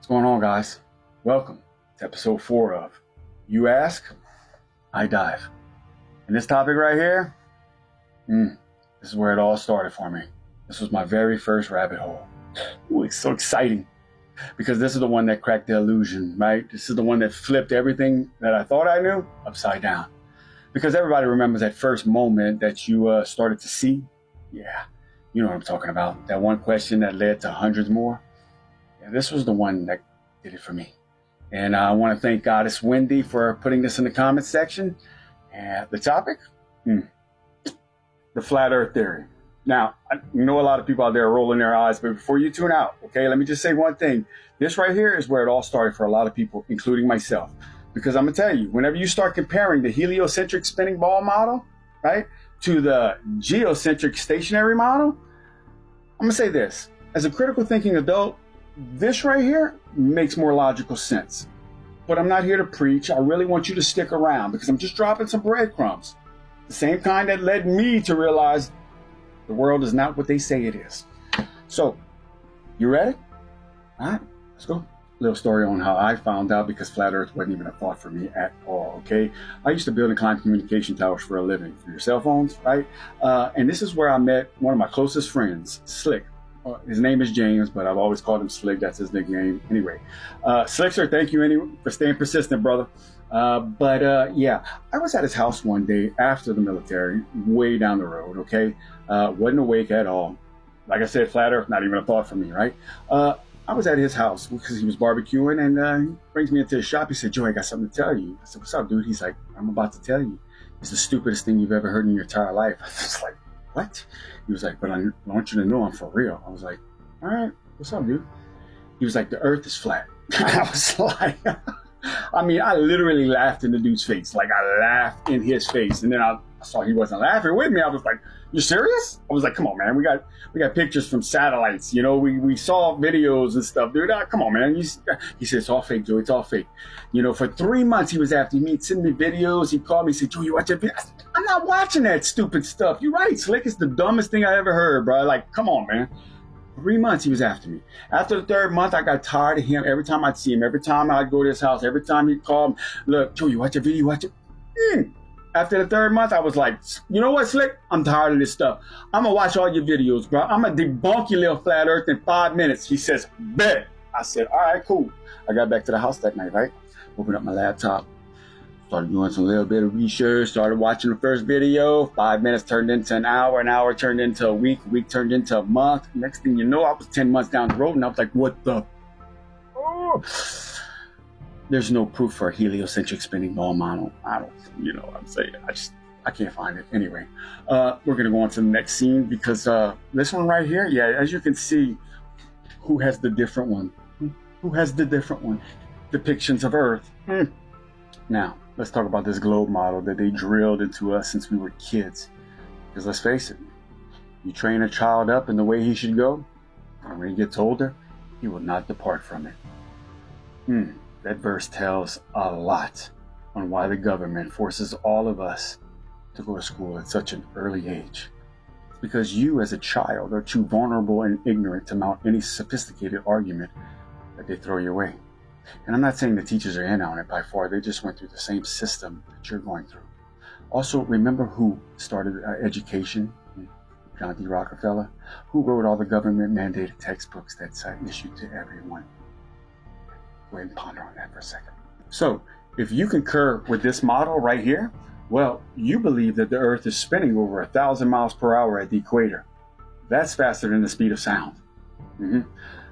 What's going on, guys? Welcome to episode 4 of You Ask, I Dive. And this topic right here, this is where it all started for me. This was my very first rabbit hole. Ooh, it's so exciting because this is the one that cracked the illusion, right? This is the one that flipped everything that I thought I knew upside down. Because everybody remembers that first moment that you started to see. Yeah, you know what I'm talking about. That one question that led to hundreds more. Yeah, this was the one that did it for me. And I want to thank Goddess Wendy for putting this in the comments section. And the topic? The flat earth theory. Now, I know a lot of people out there are rolling their eyes, but before you tune out, okay, let me just say one thing. This right here is where it all started for a lot of people, including myself. Because I'm going to tell you, whenever you start comparing the heliocentric spinning ball model, right, to the geocentric stationary model, I'm going to say this. As a critical thinking adult, this right here makes more logical sense. But I'm not here to preach. I really want you to stick around because I'm just dropping some breadcrumbs. The same kind that led me to realize the world is not what they say it is. So, you ready? All right, let's go. Little story on how I found out, because flat earth wasn't even a thought for me at all, okay? I used to build and climb communication towers for a living, for your cell phones, right? And this is where I met one of my closest friends, Slick. His name is James, but I've always called him Slick. That's his nickname. Anyway, Slickster, thank you anyway for staying persistent, brother. Yeah, I was at his house one day after the military, way down the road, okay? Wasn't awake at all. Like I said, flat earth, not even a thought for me, right? I was at his house because he was barbecuing, and he brings me into his shop. He said, "Joey, I got something to tell you." I said, "What's up, dude?" He's like, "I'm about to tell you. It's the stupidest thing you've ever heard in your entire life." I was like, "What?" He was like, "But I want you to know I'm for real." I was like, "All right, what's up, dude?" He was like, "The earth is flat." I was like, I mean, I literally laughed in the dude's face. Like, I laughed in his face. And then I saw he wasn't laughing with me. I was like, "You serious?" I was like, "Come on, man. We got pictures from satellites. You know, we saw videos and stuff, dude. Come on, man." He said, "It's all fake, Joey. It's all fake." You know, for 3 months, he was after me. He'd send me videos. He called me. He said, "Joey, you watch that video?" I said, "I'm not watching that stupid stuff. You're right, Slick. It's the dumbest thing I ever heard, bro. Like, come on, man." 3 months he was after me. After the 3rd month, I got tired of him. Every time I'd see him, every time I'd go to his house, every time he'd call me, "Look, Joey, you watch that video? Watch it." After the 3rd month, I was like, "You know what, Slick? I'm tired of this stuff. I'm going to watch all your videos, bro. I'm going to debunk your little flat earth in 5 minutes. He says, "Bet." I said, "All right, cool." I got back to the house that night, right? Opened up my laptop. Started doing some little bit of research. Started watching the first video. 5 minutes turned into an hour turned into a week turned into a month. Next thing you know, I was 10 months down the road, and I was like, "What the?" Oh. There's no proof for a heliocentric spinning ball model. I don't, you know what I'm saying? I can't find it. Anyway, we're going to go on to the next scene because this one right here, yeah, as you can see, who has the different one? Who has the different one? Depictions of Earth. Now, let's talk about this globe model that they drilled into us since we were kids. Because let's face it, you train a child up in the way he should go, and when he gets older, he will not depart from it. That verse tells a lot on why the government forces all of us to go to school at such an early age. It's because you as a child are too vulnerable and ignorant to mount any sophisticated argument that they throw your way. And I'm not saying the teachers are in on it by far. They just went through the same system that you're going through. Also, remember who started education? John D. Rockefeller. Who wrote all the government mandated textbooks that's issued to everyone? Go ahead and ponder on that for a second. So, if you concur with this model right here, well, you believe that the Earth is spinning over 1,000 miles per hour at the equator. That's faster than the speed of sound.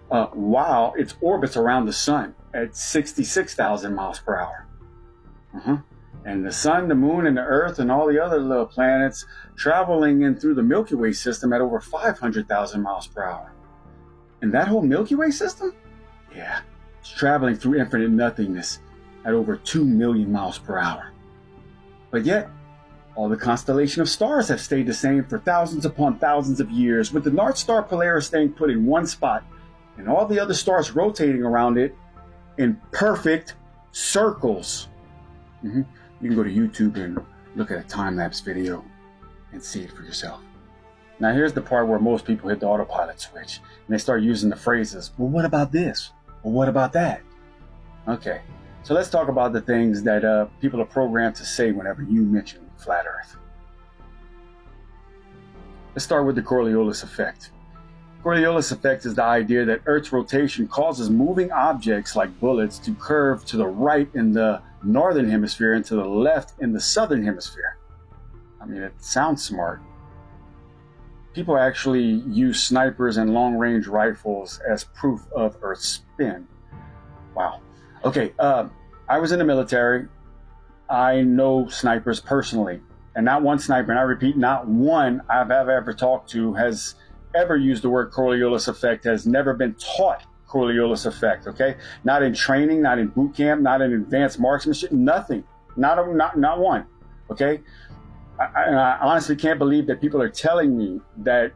While its orbits around the sun at 66,000 miles per hour. And the sun, the moon, and the Earth, and all the other little planets traveling in through the Milky Way system at over 500,000 miles per hour. And that whole Milky Way system? Yeah. It's traveling through infinite nothingness at over 2 million miles per hour. But yet, all the constellation of stars have stayed the same for thousands upon thousands of years, with the North Star Polaris staying put in one spot and all the other stars rotating around it in perfect circles. You can go to YouTube and look at a time-lapse video and see it for yourself. Now here's the part where most people hit the autopilot switch and they start using the phrases, "Well, what about this? Well, what about that? Okay, so let's talk about the things that people are programmed to say whenever you mention flat Earth. Let's start with the Coriolis effect. Coriolis effect is the idea that Earth's rotation causes moving objects like bullets to curve to the right in the northern hemisphere and to the left in the southern hemisphere. I mean, it sounds smart. People actually use snipers and long-range rifles as proof of Earth's spin. Wow. Okay, I was in the military. I know snipers personally. And not one sniper, and I repeat, not one I've ever talked to has ever used the word Coriolis effect, has never been taught Coriolis effect, okay? Not in training, not in boot camp, not in advanced marksmanship, nothing. Not one, okay? I honestly can't believe that people are telling me that,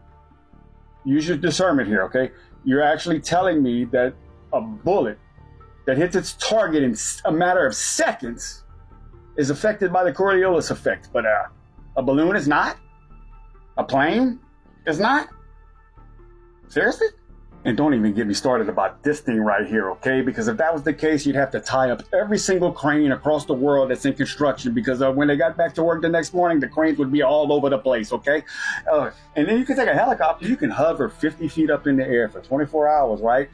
use your discernment here, okay? You're actually telling me that a bullet that hits its target in a matter of seconds is affected by the Coriolis effect, but a balloon is not? A plane is not? Seriously? And don't even get me started about this thing right here, okay? Because if that was the case, you'd have to tie up every single crane across the world that's in construction, because when they got back to work the next morning, the cranes would be all over the place, okay? And then you can take a helicopter, you can hover 50 feet up in the air for 24 hours, right?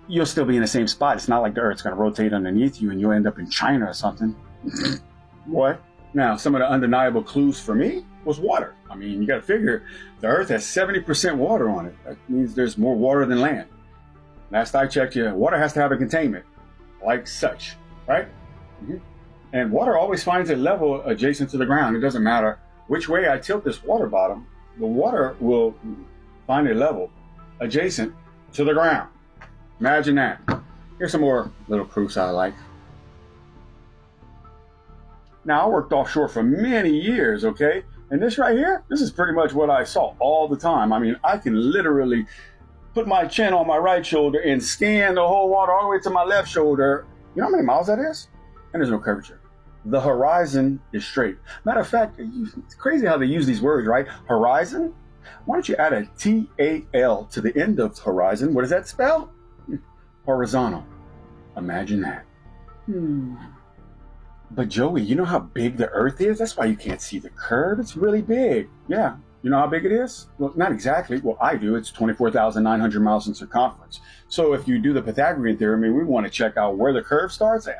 You'll still be in the same spot. It's not like the Earth's going to rotate underneath you and you'll end up in China or something. What? Now, some of the undeniable clues for me was water. I mean, you got to figure the Earth has 70% water on it. That means there's more water than land. Last I checked, water has to have a containment, like such, right? Mm-hmm. And water always finds a level adjacent to the ground. It doesn't matter which way I tilt this water bottom, the water will find a level adjacent to the ground. Imagine that. Here's some more little proofs I like. Now, I worked offshore for many years, okay? And this right here, this is pretty much what I saw all the time. I mean, I can literally put my chin on my right shoulder and scan the whole water all the way to my left shoulder. You know how many miles that is? And there's no curvature. The horizon is straight. Matter of fact, it's crazy how they use these words, right? Horizon? Why don't you add a T-A-L to the end of horizon? What does that spell? Horizontal. Imagine that. But Joey, you know how big the Earth is? That's why you can't see the curve. It's really big. Yeah. You know how big it is? Well, not exactly. Well, I do. It's 24,900 miles in circumference. So if you do the Pythagorean theorem, I mean, we want to check out where the curve starts at.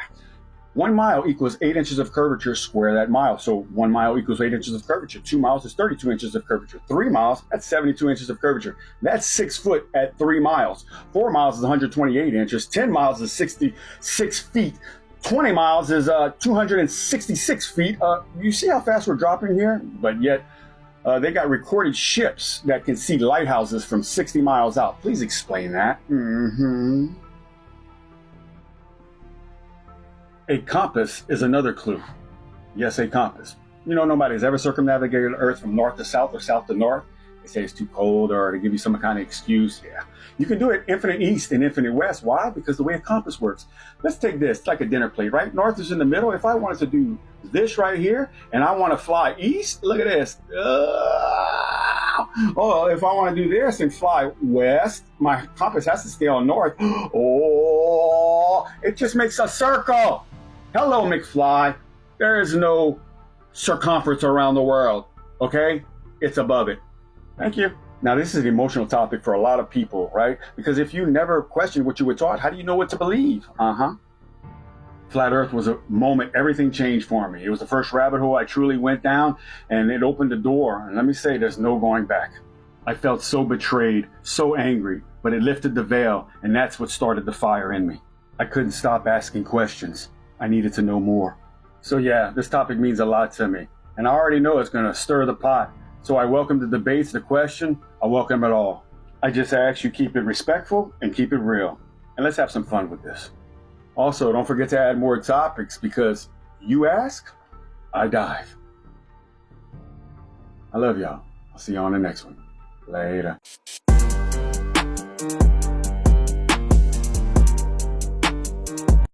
1 mile equals 8 inches of curvature, square that mile. So 1 mile equals 8 inches of curvature. 2 miles is 32 inches of curvature. 3 miles, that's 72 inches of curvature. That's 6 foot at 3 miles. 4 miles is 128 inches. 10 miles is 66 feet. 20 miles is 266 feet. You see how fast we're dropping here? But yet, they got recorded ships that can see lighthouses from 60 miles out. Please explain that. A compass is another clue. Yes, a compass. You know, nobody's ever circumnavigated Earth from north to south or south to north. They say it's too cold or to give you some kind of excuse. Yeah. You can do it infinite east and infinite west. Why? Because the way a compass works. Let's take this. It's like a dinner plate, right? North is in the middle. If I wanted to do this right here and I want to fly east, look at this. Oh, if I want to do this and fly west, my compass has to stay on north. Oh, it just makes a circle. Hello, McFly. There is no circumference around the world, okay? It's above it. Thank you. Now, this is an emotional topic for a lot of people, right? Because if you never questioned what you were taught, how do you know what to believe? Flat Earth was a moment everything changed for me. It was the first rabbit hole I truly went down, and it opened the door. And let me say, there's no going back. I felt so betrayed, so angry, but it lifted the veil, and that's what started the fire in me. I couldn't stop asking questions. I needed to know more. So yeah, this topic means a lot to me, and I already know it's going to stir the pot. So I welcome the debates, the question. I welcome it all. I just ask you keep it respectful and keep it real. And let's have some fun with this. Also, don't forget to add more topics because you ask, I dive. I love y'all. I'll see you on the next one. Later.